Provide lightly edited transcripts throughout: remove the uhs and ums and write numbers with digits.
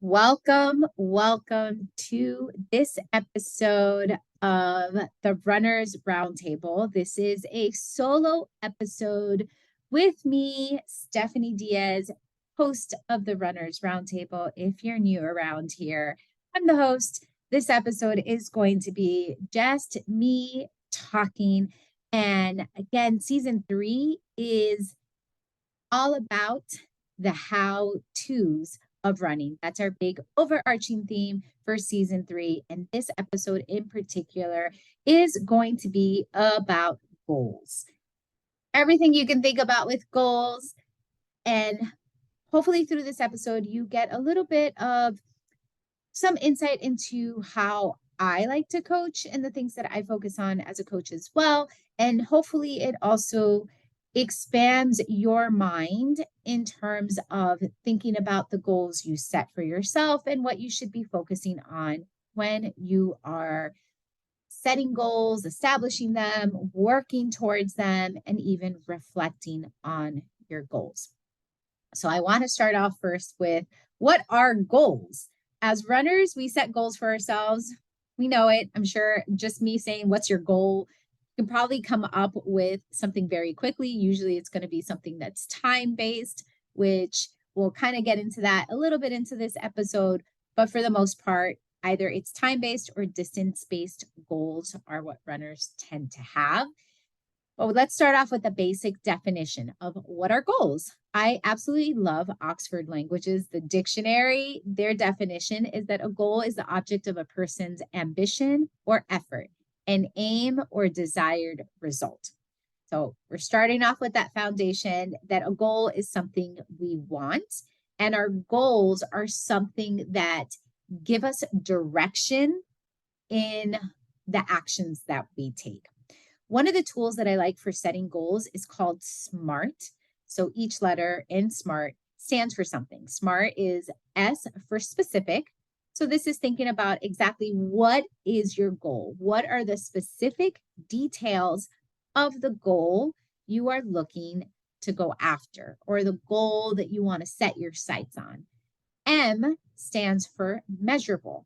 Welcome to this episode of the Runners Roundtable. This is a solo episode with me, Stephanie Diaz, host of the Runners Roundtable. If you're new around here, I'm the host. This episode is going to be just me talking. And again, season 3 is all about the how-tos of running. That's our big overarching theme for season 3. And this episode in particular is going to be about goals. Everything you can think about with goals. And hopefully through this episode, you get a little bit of some insight into how I like to coach and the things that I focus on as a coach as well. And hopefully it also expands your mind in terms of thinking about the goals you set for yourself and what you should be focusing on when you are setting goals, establishing them, working towards them, and even reflecting on your goals. So I want to start off first with, what are goals? As runners, we set goals for ourselves. We know it. I'm sure just me saying, what's your goal? You can probably come up with something very quickly. Usually it's going to be something that's time-based, which we'll kind of get into that a little bit into this episode. But for the most part, either it's time-based or distance-based goals are what runners tend to have. Well, let's start off with a basic definition of what are goals. I absolutely love Oxford Languages, the dictionary. Their definition is that a goal is the object of a person's ambition or effort, an aim or desired result. So we're starting off with that foundation that a goal is something we want, and our goals are something that give us direction in the actions that we take. One of the tools that I like for setting goals is called SMART. So each letter in SMART stands for something. SMART is S for specific. So this is thinking about exactly what is your goal? What are the specific details of the goal you are looking to go after, or the goal that you want to set your sights on? M stands for measurable.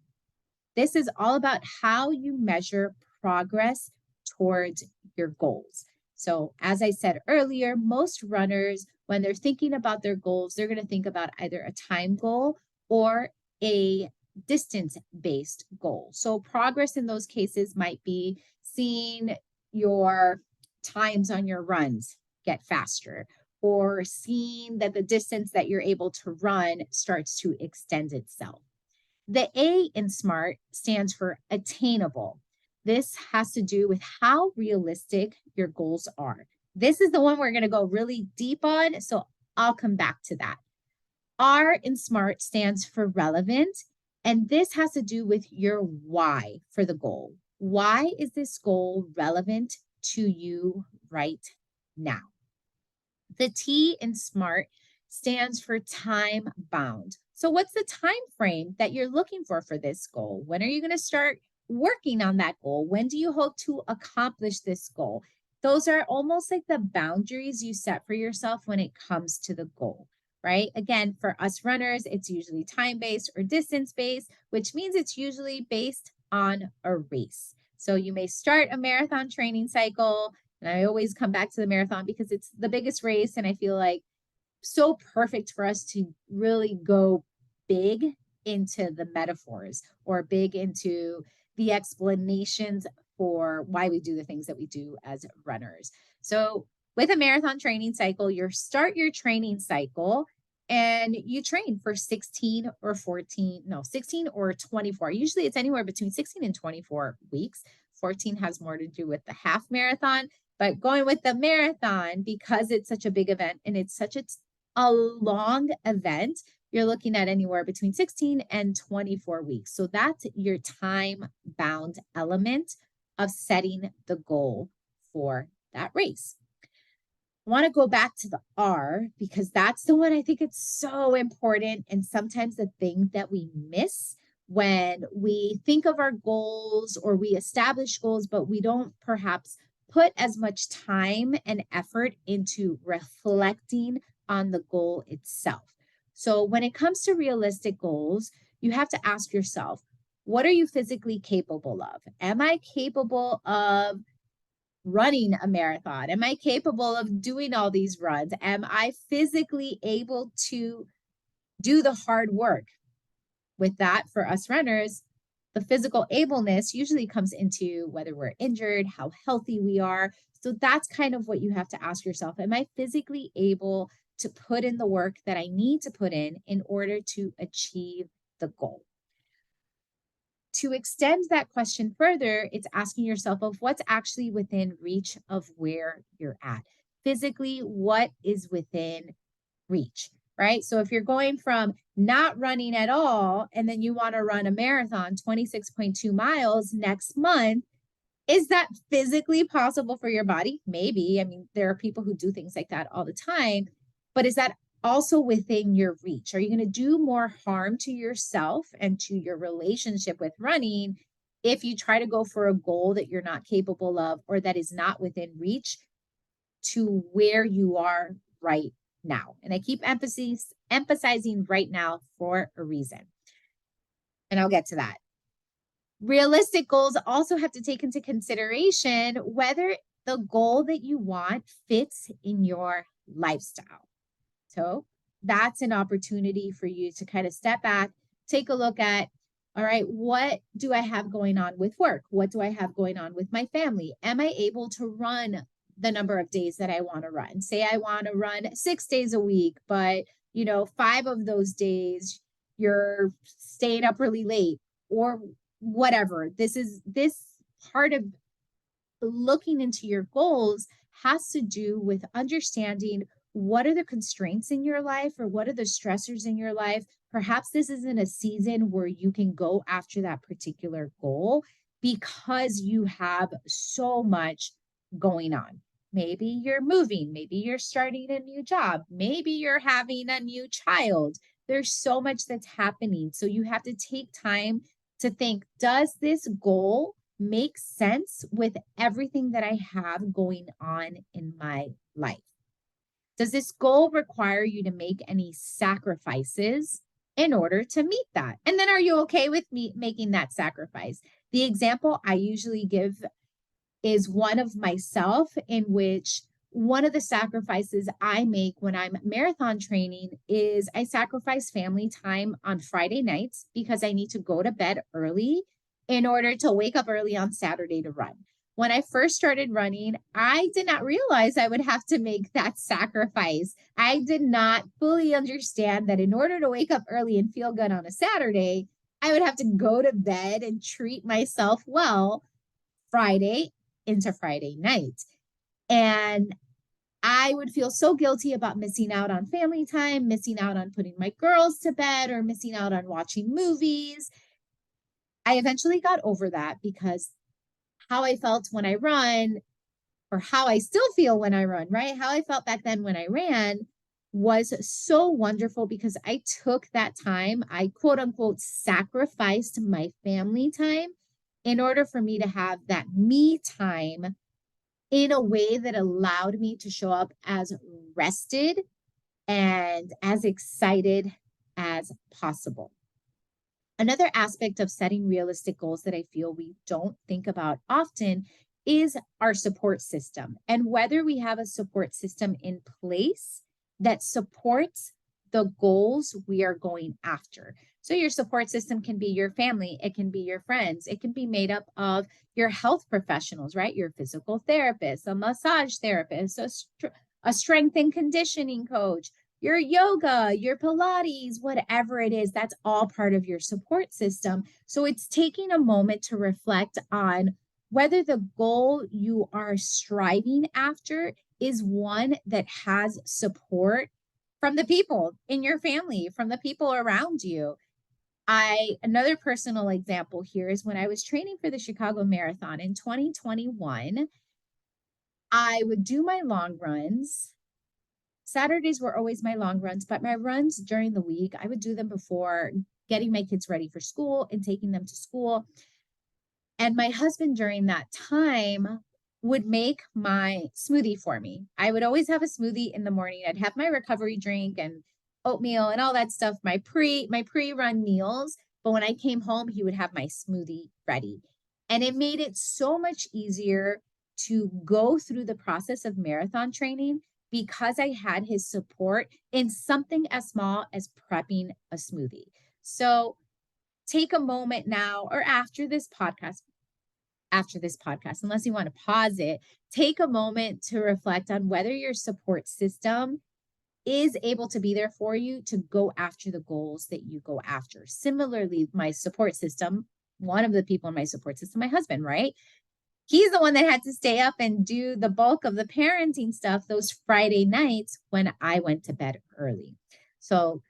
This is all about how you measure progress towards your goals. So as I said earlier, most runners, when they're thinking about their goals, they're going to think about either a time goal or a distance-based goal. So progress in those cases might be seeing your times on your runs get faster, or seeing that the distance that you're able to run starts to extend itself. The A in SMART stands for attainable. This has to do with how realistic your goals are. This is the one we're going to go really deep on, so I'll come back to that. R in SMART stands for relevant, and this has to do with your why for the goal. Why is this goal relevant to you right now? The T in SMART stands for time bound. So what's the time frame that you're looking for this goal? When are you going to start working on that goal? When do you hope to accomplish this goal? Those are almost like the boundaries you set for yourself when it comes to the goal, right? Again, for us runners, it's usually time-based or distance-based, which means it's usually based on a race. So you may start a marathon training cycle, and I always come back to the marathon because it's the biggest race, and I feel like so perfect for us to really go big into the metaphors or big into the explanations for why we do the things that we do as runners. So with a marathon training cycle, you start your training cycle and you train for 16 or 24. Usually it's anywhere between 16 and 24 weeks. 14 has more to do with the half marathon, but going with the marathon, because it's such a big event and it's such a long event, you're looking at anywhere between 16 and 24 weeks. So that's your time-bound element of setting the goal for that race. I want to go back to the R because that's the one I think it's so important, and sometimes the thing that we miss when we think of our goals or we establish goals, but we don't perhaps put as much time and effort into reflecting on the goal itself. So when it comes to realistic goals, you have to ask yourself, what are you physically capable of? Am I capable of running a marathon? Am I capable of doing all these runs? Am I physically able to do the hard work? With that, for us runners, the physical ableness usually comes into whether we're injured, how healthy we are. So that's kind of what you have to ask yourself. Am I physically able to put in the work that I need to put in order to achieve the goal? To extend that question further, it's asking yourself of what's actually within reach of where you're at. Physically, what is within reach, right? So if you're going from not running at all, and then you want to run a marathon, 26.2 miles next month, is that physically possible for your body? Maybe. I mean, there are people who do things like that all the time, but is that also within your reach? Are you going to do more harm to yourself and to your relationship with running if you try to go for a goal that you're not capable of or that is not within reach to where you are right now? And I keep emphasizing right now for a reason. And I'll get to that. Realistic goals also have to take into consideration whether the goal that you want fits in your lifestyle. So that's an opportunity for you to kind of step back, take a look at, all right, what do I have going on with work? What do I have going on with my family? Am I able to run the number of days that I want to run? Say I want to run 6 days a week, but 5 of those days you're staying up really late or whatever. This part of looking into your goals has to do with understanding what are the constraints in your life or what are the stressors in your life. Perhaps this isn't a season where you can go after that particular goal because you have so much going on. Maybe you're moving, maybe you're starting a new job, maybe you're having a new child. There's so much that's happening. So you have to take time to think, does this goal make sense with everything that I have going on in my life? Does this goal require you to make any sacrifices in order to meet that? And then are you okay with me making that sacrifice? The example I usually give is one of myself, in which one of the sacrifices I make when I'm marathon training is I sacrifice family time on Friday nights because I need to go to bed early in order to wake up early on Saturday to run. When I first started running, I did not realize I would have to make that sacrifice. I did not fully understand that in order to wake up early and feel good on a Saturday, I would have to go to bed and treat myself well Friday into Friday night. And I would feel so guilty about missing out on family time, missing out on putting my girls to bed, or missing out on watching movies. I eventually got over that because how I felt when I run, or how I still feel when I run, right? How I felt back then when I ran was so wonderful because I took that time, I quote unquote sacrificed my family time in order for me to have that me time in a way that allowed me to show up as rested and as excited as possible. Another aspect of setting realistic goals that I feel we don't think about often is our support system, and whether we have a support system in place that supports the goals we are going after. So your support system can be your family, it can be your friends, it can be made up of your health professionals, right? Your physical therapist, a massage therapist, a strength and conditioning coach, your yoga, your Pilates, whatever it is, that's all part of your support system. So it's taking a moment to reflect on whether the goal you are striving after is one that has support from the people in your family, from the people around you. Another personal example here is when I was training for the Chicago Marathon in 2021, I would do my long runs. Saturdays were always my long runs, but my runs during the week, I would do them before getting my kids ready for school and taking them to school. And my husband during that time would make my smoothie for me. I would always have a smoothie in the morning. I'd have my recovery drink and oatmeal and all that stuff, my pre-run meals. but when I came home, he would have my smoothie ready. And it made it so much easier to go through the process of marathon training because I had his support in something as small as prepping a smoothie. So take a moment now or after this podcast, unless you want to pause it, take a moment to reflect on whether your support system is able to be there for you to go after the goals that you go after. Similarly, my support system, one of the people in my support system, my husband, right? He's the one that had to stay up and do the bulk of the parenting stuff those Friday nights when I went to bed early. So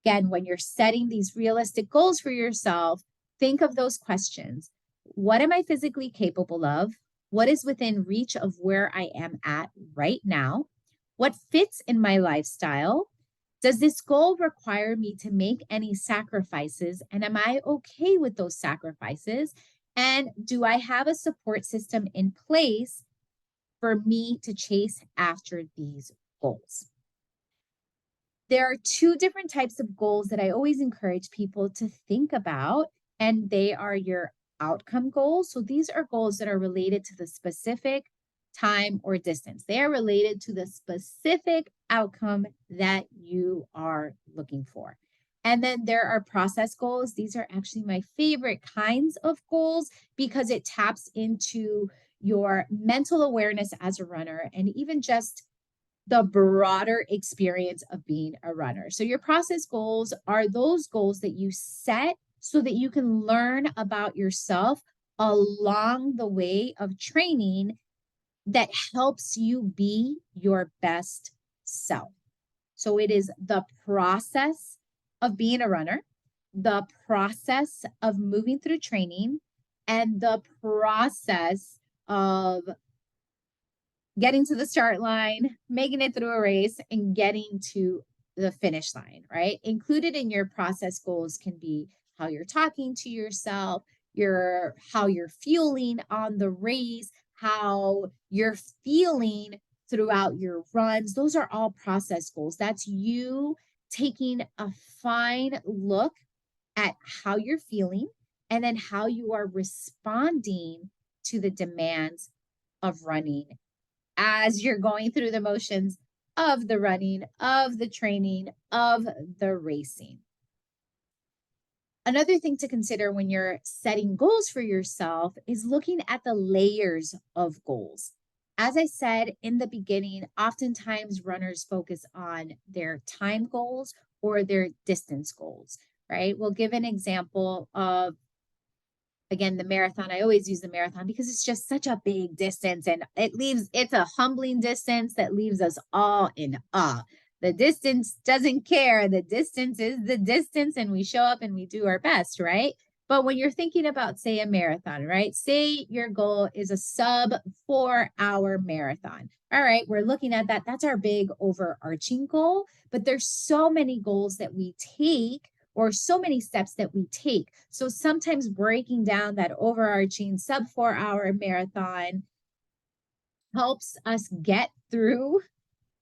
again, when you're setting these realistic goals for yourself, think of those questions. What am I physically capable of? What is within reach of where I am at right now? What fits in my lifestyle? Does this goal require me to make any sacrifices? And am I okay with those sacrifices? And do I have a support system in place for me to chase after these goals? There are two different types of goals that I always encourage people to think about, and they are your outcome goals. So these are goals that are related to the specific time or distance. They are related to the specific outcome that you are looking for. And then there are process goals. These are actually my favorite kinds of goals because it taps into your mental awareness as a runner and even just the broader experience of being a runner. So your process goals are those goals that you set so that you can learn about yourself along the way of training that helps you be your best self. So it is the process of being a runner, the process of moving through training, and the process of getting to the start line, making it through a race, and getting to the finish line, right? Included in your process goals can be how you're talking to yourself, how you're fueling on the race, how you're feeling throughout your runs. Those are all process goals. That's you taking a fine look at how you're feeling and then how you are responding to the demands of running as you're going through the motions of the running, of the training, of the racing. Another thing to consider when you're setting goals for yourself is looking at the layers of goals. As I said in the beginning, oftentimes runners focus on their time goals or their distance goals, right? We'll give an example of, again, the marathon. I always use the marathon because it's just such a big distance and it's a humbling distance that leaves us all in awe. The distance doesn't care. The distance is the distance and we show up and we do our best, right? But when you're thinking about, say, a marathon, right? Say your goal is a sub 4-hour marathon. All right, we're looking at that. That's our big overarching goal. But there's so many goals that we take or so many steps that we take. So sometimes breaking down that overarching sub 4-hour marathon helps us get through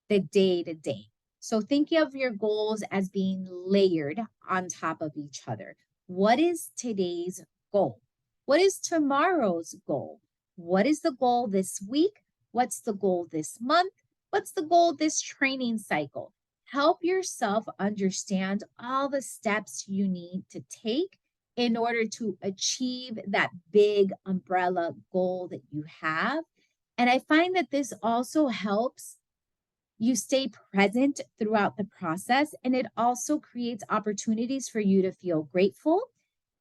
the day to day. So think of your goals as being layered on top of each other. What is today's goal? What is tomorrow's goal? What is the goal this week? What's the goal this month? What's the goal this training cycle? Help yourself understand all the steps you need to take in order to achieve that big umbrella goal that you have. And I find that this also helps you stay present throughout the process, and it also creates opportunities for you to feel grateful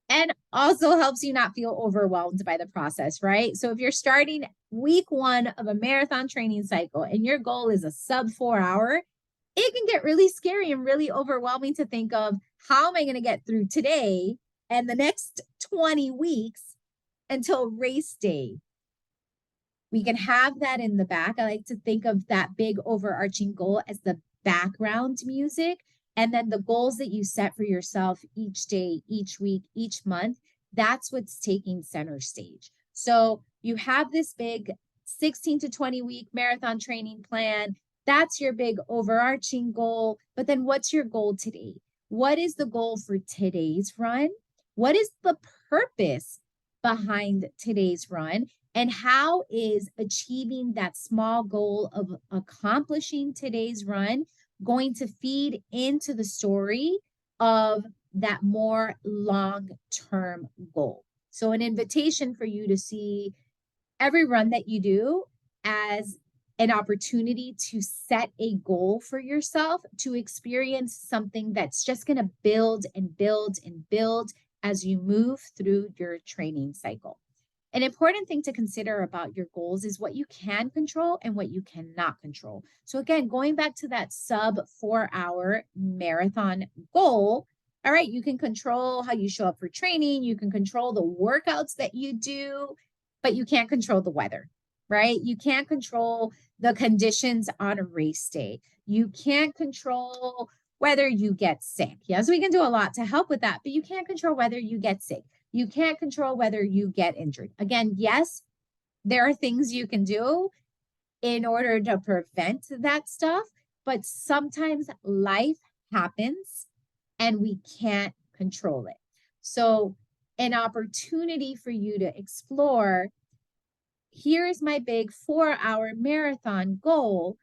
and also helps you not feel overwhelmed by the process, right? So if you're starting week 1 of a marathon training cycle and your goal is a sub 4-hour, it can get really scary and really overwhelming to think of, how am I going to get through today and the next 20 weeks until race day? We can have that in the back. I like to think of that big overarching goal as the background music. And then the goals that you set for yourself each day, each week, each month, that's what's taking center stage. So you have this big 16 to 20 week marathon training plan. That's your big overarching goal. But then what's your goal today? What is the goal for today's run? What is the purpose behind today's run? And how is achieving that small goal of accomplishing today's run going to feed into the story of that more long-term goal? So an invitation for you to see every run that you do as an opportunity to set a goal for yourself, to experience something that's just going to build and build and build as you move through your training cycle. An important thing to consider about your goals is what you can control and what you cannot control. So again, going back to that sub 4-hour marathon goal, all right, you can control how you show up for training, you can control the workouts that you do, but you can't control the weather, right? You can't control the conditions on a race day. You can't control whether you get sick. Yes, we can do a lot to help with that, but you can't control whether you get sick. You can't control whether you get injured. Again, yes, there are things you can do in order to prevent that stuff, but sometimes life happens and we can't control it. So an opportunity for you to explore, here's my big 4-hour marathon goal.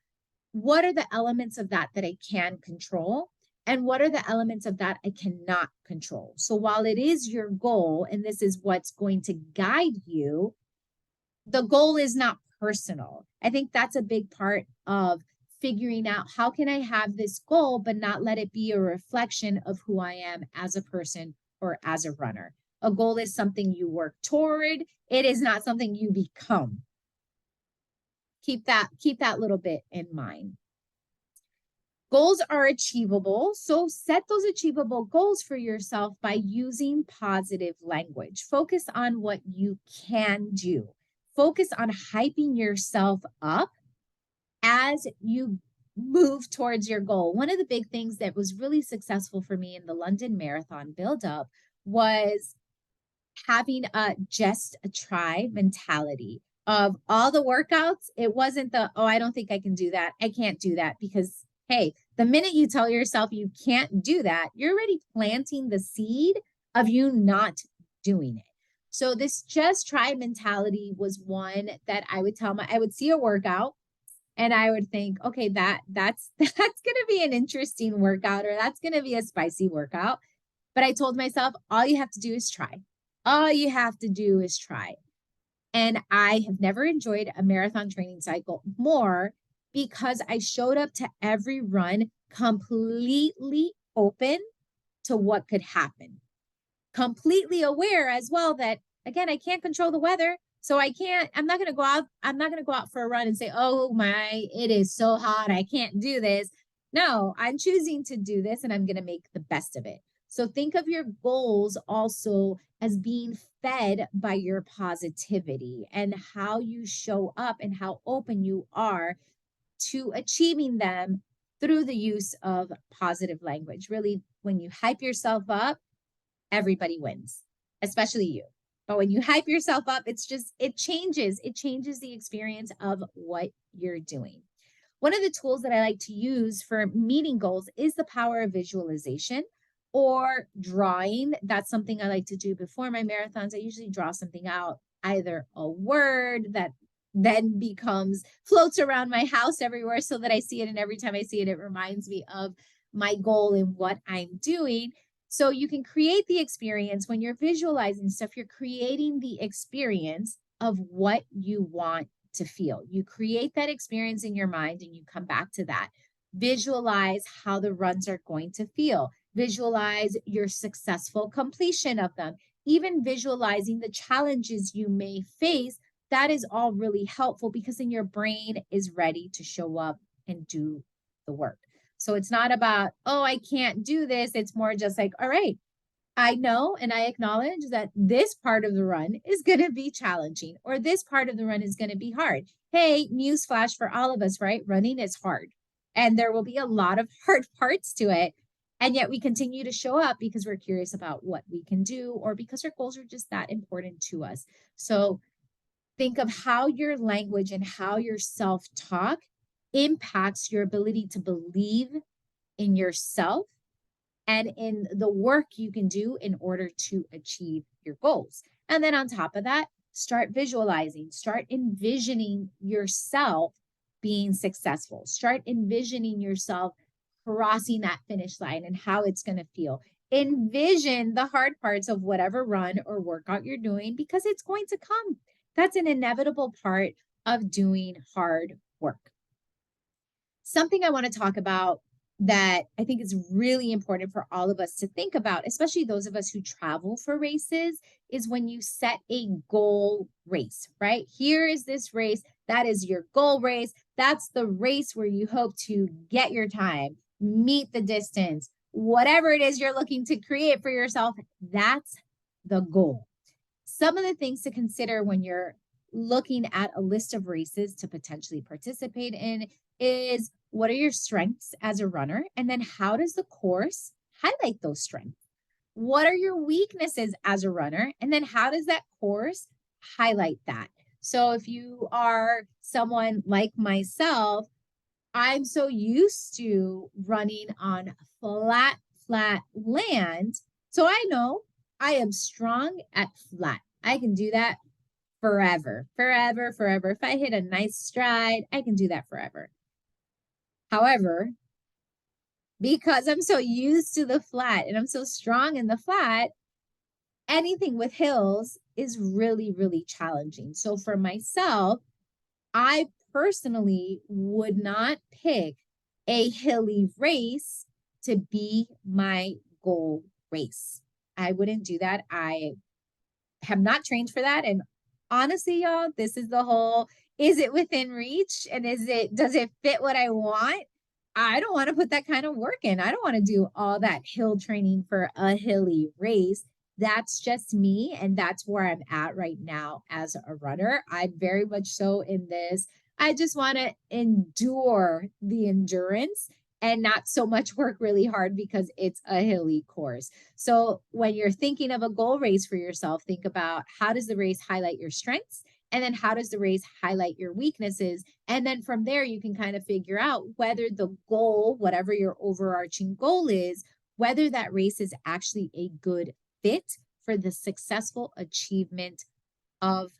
What are the elements of that I can control? And what are the elements of that I cannot control? So while it is your goal, and this is what's going to guide you, the goal is not personal. I think that's a big part of figuring out how can I have this goal, but not let it be a reflection of who I am as a person or as a runner. A goal is something you work toward. It is not something you become. Keep that little bit in mind. Goals are achievable, so set those achievable goals for yourself by using positive language. Focus on what you can do. Focus on hyping yourself up as you move towards your goal. One of the big things that was really successful for me in the London Marathon buildup was having just a try mentality. Of all the workouts, it wasn't the, oh, I don't think I can do that. I can't do that, because hey, the minute you tell yourself you can't do that, you're already planting the seed of you not doing it. So this just try mentality was one that I would I would see a workout and I would think, okay, that's going to be an interesting workout, or that's going to be a spicy workout. But I told myself, all you have to do is try. All you have to do is try. And I have never enjoyed a marathon training cycle more, because I showed up to every run completely open to what could happen. Completely aware as well that, again, I can't control the weather. So I'm not going to go out for a run and say, oh my, it is so hot, I can't do this. No, I'm choosing to do this and I'm going to make the best of it. So think of your goals also as being fed by your positivity and how you show up and how open you are to achieving them through the use of positive language. Really, when you hype yourself up, everybody wins, especially you. But when you hype yourself up, it changes the experience of what you're doing. One of the tools that I like to use for meeting goals is the power of visualization or drawing. That's something I like to do before my marathons. I usually draw something out, either a word that then floats around my house everywhere so that I see it. And every time I see it, it reminds me of my goal and what I'm doing. So you can create the experience when you're visualizing stuff. You're creating the experience of what you want to feel. You create that experience in your mind and you come back to that. Visualize how the runs are going to feel. Visualize your successful completion of them. Even visualizing the challenges you may face. That is all really helpful, because then your brain is ready to show up and do the work. So it's not about, oh, I can't do this. It's more just like, all right, I know and I acknowledge that this part of the run is going to be challenging, or this part of the run is going to be hard. Hey, newsflash for all of us, right? Running is hard. And there will be a lot of hard parts to it. And yet we continue to show up because we're curious about what we can do, or because our goals are just that important to us. So think of how your language and how your self-talk impacts your ability to believe in yourself and in the work you can do in order to achieve your goals. And then on top of that, start visualizing, start envisioning yourself being successful, start envisioning yourself crossing that finish line and how it's going to feel. Envision the hard parts of whatever run or workout you're doing, because it's going to come. That's an inevitable part of doing hard work. Something I want to talk about that I think is really important for all of us to think about, especially those of us who travel for races, is when you set a goal race, right? Here is this race. That is your goal race. That's the race where you hope to get your time, meet the distance, whatever it is you're looking to create for yourself. That's the goal. Some of the things to consider when you're looking at a list of races to potentially participate in is, what are your strengths as a runner? And then how does the course highlight those strengths? What are your weaknesses as a runner? And then how does that course highlight that? So if you are someone like myself, I'm so used to running on flat land. So I know I am strong at flat. I can do that forever. If I hit a nice stride, I can do that forever. However, because I'm so used to the flat and I'm so strong in the flat, anything with hills is really, really challenging. So for myself, I personally would not pick a hilly race to be my goal race. I wouldn't do that. I have not trained for that. And honestly, y'all, this is the whole, is it within reach? And does it fit what I want? I don't want to put that kind of work in. I don't want to do all that hill training for a hilly race. That's just me. And that's where I'm at right now as a runner. I'm very much so in this. I just want to endure the endurance and not so much work really hard because it's a hilly course. So when you're thinking of a goal race for yourself, think about, how does the race highlight your strengths? And then how does the race highlight your weaknesses? And then from there, you can kind of figure out whether the goal, whatever your overarching goal is, whether that race is actually a good fit for the successful achievement of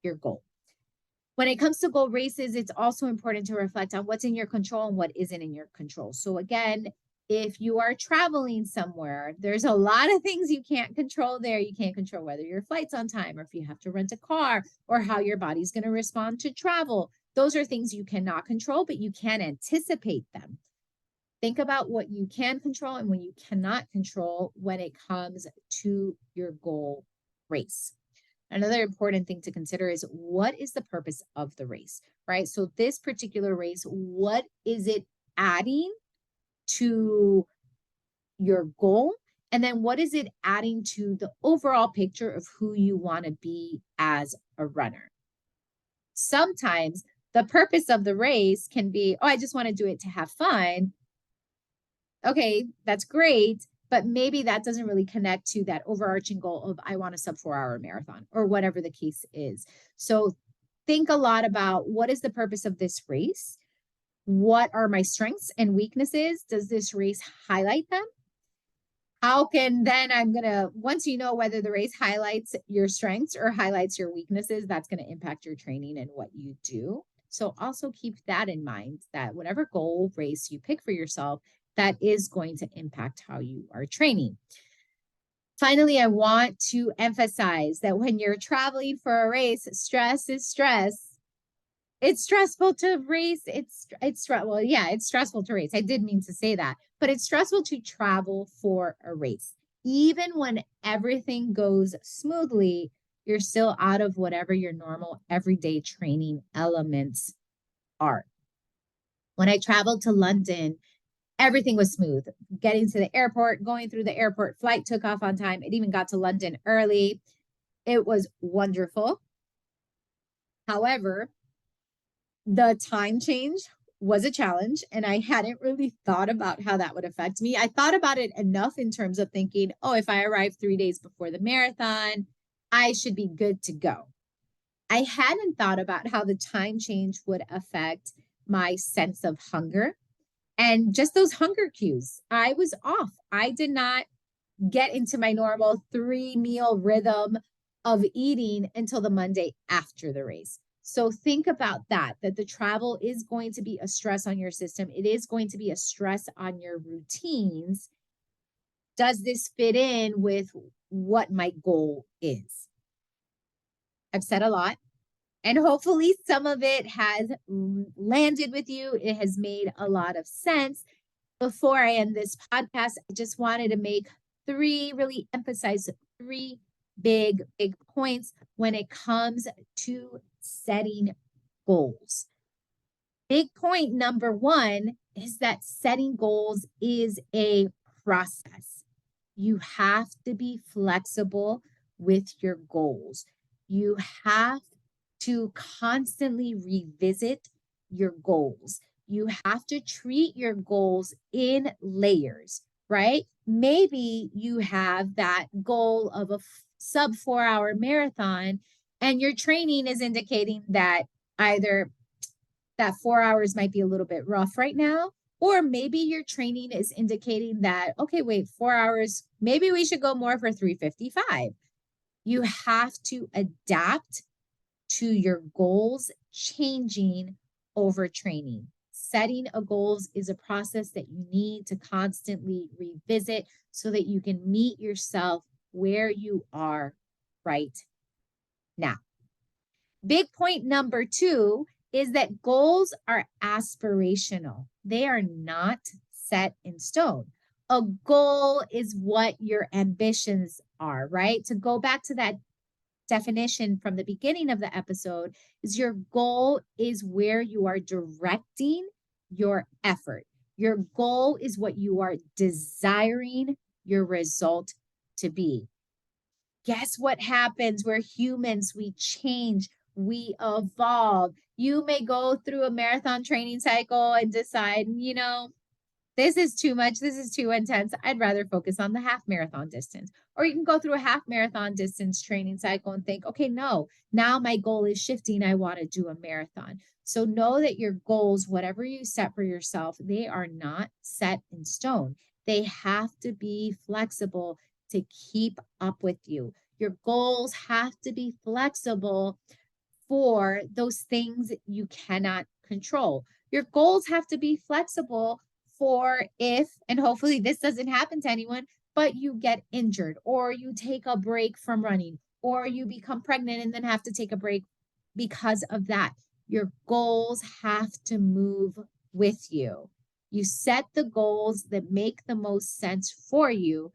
your goal. When it comes to goal races, it's also important to reflect on what's in your control and what isn't in your control. So again, if you are traveling somewhere, there's a lot of things you can't control there. You can't control whether your flight's on time, or if you have to rent a car, or how your body's going to respond to travel. Those are things you cannot control, but you can anticipate them. Think about what you can control and what you cannot control when it comes to your goal race. Another important thing to consider is, what is the purpose of the race, right? So this particular race, what is it adding to your goal? And then what is it adding to the overall picture of who you want to be as a runner? Sometimes the purpose of the race can be, oh, I just want to do it to have fun. Okay, that's great. But maybe that doesn't really connect to that overarching goal of, I want a sub 4-hour marathon, or whatever the case is. So think a lot about, what is the purpose of this race? What are my strengths and weaknesses? Does this race highlight them? How can then once you know whether the race highlights your strengths or highlights your weaknesses, that's going to impact your training and what you do. So also keep that in mind, that whatever goal race you pick for yourself, that is going to impact how you are training. Finally, I want to emphasize that when you're traveling for a race, stress is stress. It's stressful to race. It's stressful to race. I did mean to say that, but it's stressful to travel for a race. Even when everything goes smoothly, you're still out of whatever your normal everyday training elements are. When I traveled to London, everything was smooth. Getting to the airport, going through the airport, flight took off on time. It even got to London early. It was wonderful. However, the time change was a challenge, and I hadn't really thought about how that would affect me. I thought about it enough in terms of thinking, oh, if I arrive 3 days before the marathon, I should be good to go. I hadn't thought about how the time change would affect my sense of hunger And just those hunger cues, I was off. I did not get into my normal 3-meal rhythm of eating until the Monday after the race. So think about that the travel is going to be a stress on your system. It is going to be a stress on your routines. Does this fit in with what my goal is? I've said a lot, and hopefully some of it has landed with you. It has made a lot of sense. Before I end this podcast, I just wanted to really emphasize three big points when it comes to setting goals. Big point number one is that setting goals is a process. You have to be flexible with your goals. You have to constantly revisit your goals. You have to treat your goals in layers, right? Maybe you have that goal of a sub 4-hour marathon, and your training is indicating that either that 4 hours might be a little bit rough right now, or maybe your training is indicating that, okay, wait, 4 hours, maybe we should go more for 3:55. You have to adapt to your goals changing over training. Setting a goals is a process that you need to constantly revisit so that you can meet yourself where you are right now. Big point number two is that goals are aspirational. They are not set in stone. A goal is what your ambitions are, right? To go back to that definition from the beginning of the episode, is your goal is where you are directing your effort. Your goal is what you are desiring your result to be. Guess what happens? We're humans, we change, we evolve. You may go through a marathon training cycle and decide, this is too much. This is too intense. I'd rather focus on the half marathon distance. Or you can go through a half marathon distance training cycle and think, okay, no, now my goal is shifting. I want to do a marathon. So know that your goals, whatever you set for yourself, they are not set in stone. They have to be flexible to keep up with you. Your goals have to be flexible for those things you cannot control. Your goals have to be flexible for if, and hopefully this doesn't happen to anyone, but you get injured or you take a break from running or you become pregnant and then have to take a break because of that. Your goals have to move with you. You set the goals that make the most sense for you,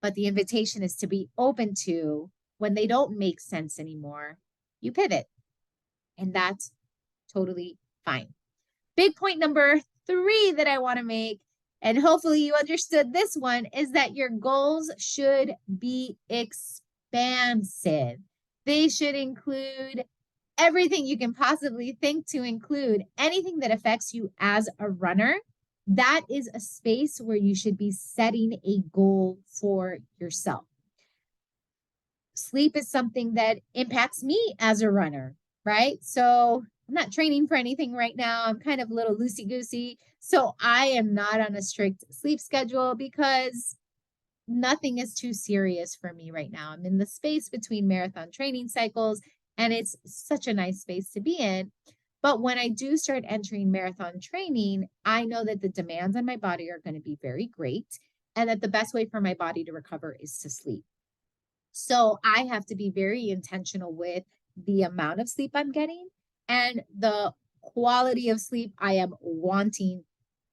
but the invitation is to be open to when they don't make sense anymore, you pivot. And that's totally fine. Big point number 3 that I want to make, and hopefully you understood this one, is that your goals should be expansive. They should include everything you can possibly think to include, anything that affects you as a runner. That is a space where you should be setting a goal for yourself. Sleep is something that impacts me as a runner, right? So I'm not training for anything right now. I'm kind of a little loosey-goosey. So I am not on a strict sleep schedule because nothing is too serious for me right now. I'm in the space between marathon training cycles, and it's such a nice space to be in. But when I do start entering marathon training, I know that the demands on my body are going to be very great, and that the best way for my body to recover is to sleep. So I have to be very intentional with the amount of sleep I'm getting and the quality of sleep I am wanting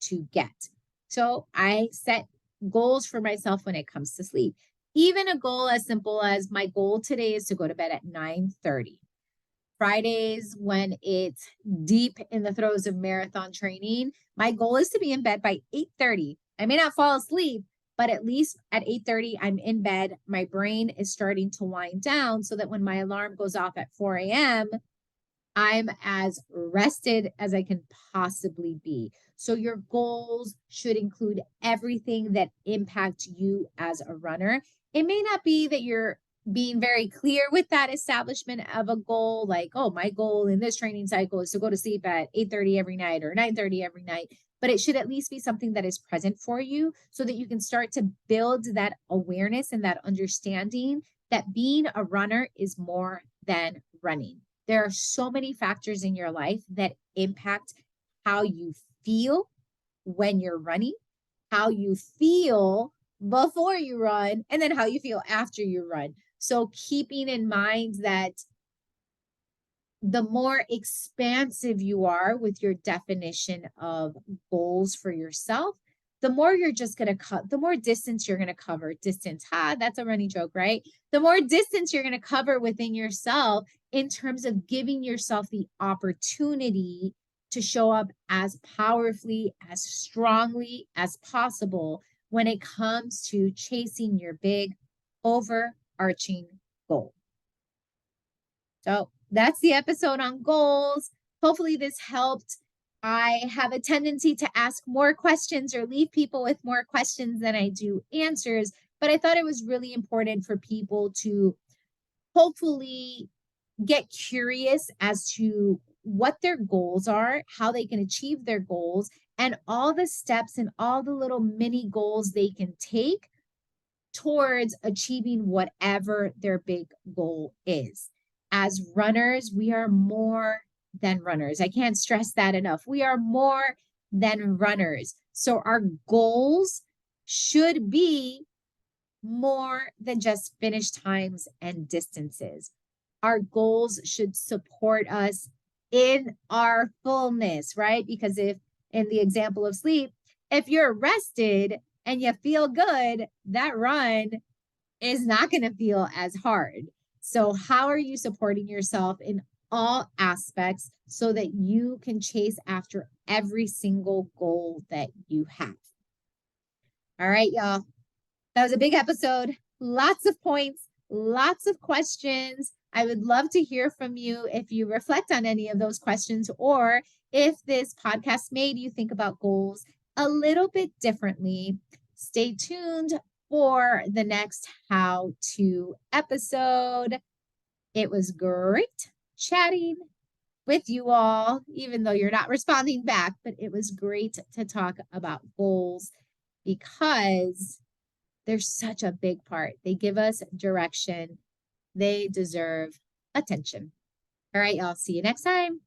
to get. So I set goals for myself when it comes to sleep. Even a goal as simple as my goal today is to go to bed at 9:30. Fridays, when it's deep in the throes of marathon training, my goal is to be in bed by 8:30. I may not fall asleep, but at least at 8:30, I'm in bed. My brain is starting to wind down so that when my alarm goes off at 4 a.m., I'm as rested as I can possibly be. So your goals should include everything that impacts you as a runner. It may not be that you're being very clear with that establishment of a goal, like, oh, my goal in this training cycle is to go to sleep at 8:30 every night or 9:30 every night. but it should at least be something that is present for you so that you can start to build that awareness and that understanding that being a runner is more than running. There are so many factors in your life that impact how you feel when you're running, how you feel before you run, and then how you feel after you run. So keeping in mind that the more expansive you are with your definition of goals for yourself, the more you're just going to cut, the more distance you're going to cover. Distance, that's a running joke, right? The more distance you're going to cover within yourself in terms of giving yourself the opportunity to show up as powerfully, as strongly as possible when it comes to chasing your big overarching goal. So that's the episode on goals. Hopefully this helped. I have a tendency to ask more questions or leave people with more questions than I do answers, but I thought it was really important for people to hopefully get curious as to what their goals are, how they can achieve their goals, and all the steps and all the little mini goals they can take towards achieving whatever their big goal is. As runners, we are more than runners. I can't stress that enough. We are more than runners. So our goals should be more than just finish times and distances. Our goals should support us in our fullness, right? Because if, in the example of sleep, if you're rested and you feel good, that run is not going to feel as hard. So how are you supporting yourself in all aspects so that you can chase after every single goal that you have? All right, y'all. That was a big episode. Lots of points, lots of questions. I would love to hear from you if you reflect on any of those questions or if this podcast made you think about goals a little bit differently. Stay tuned for the next how-to episode. It was great chatting with you all, even though you're not responding back, but it was great to talk about goals because they're such a big part. They give us direction. They deserve attention. All right, y'all. See you next time.